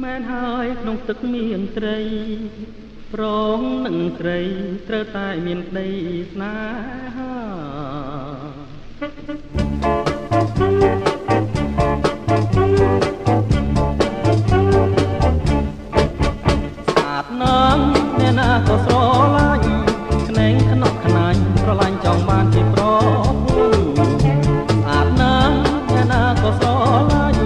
មែនហើយក្នុងទឹកមានត្រីប្រងនឹងត្រីត្រូវតែមានក្តីស្នេហាស្អាតណាស់អ្នកណាក៏ស្រឡាញ់ក្នែងខ្នក់ខ្នាញ់ស្រឡាញ់ចង់បានជាប្រពន្ធស្អាតណាស់អ្នកណាក៏ស្រឡាញ់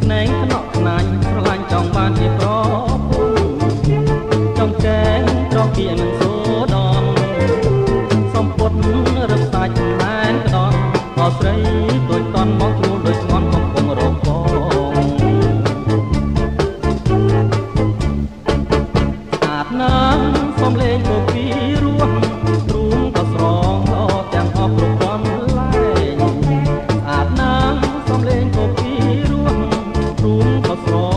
ក្នែងខ្នក់ខ្នាញ់ស្រឡាញ់ចង់បានជាប្រពន្ធចង់កែងត្រង់គៀនឹងសូដនសំពត់រឹបសាច់ណែនក្តន់អស្រីដូចតន់មកជួលដូចស្ងន់កំពុងរងបងណាស់សំលេងក៏ពីរោះរួមក៏ស្រងល្អទាំងអស់គ្រប់គ្រាន់លែងស្អាតណាស់សំលេងក៏ពីរោះរួមក៏ស្រង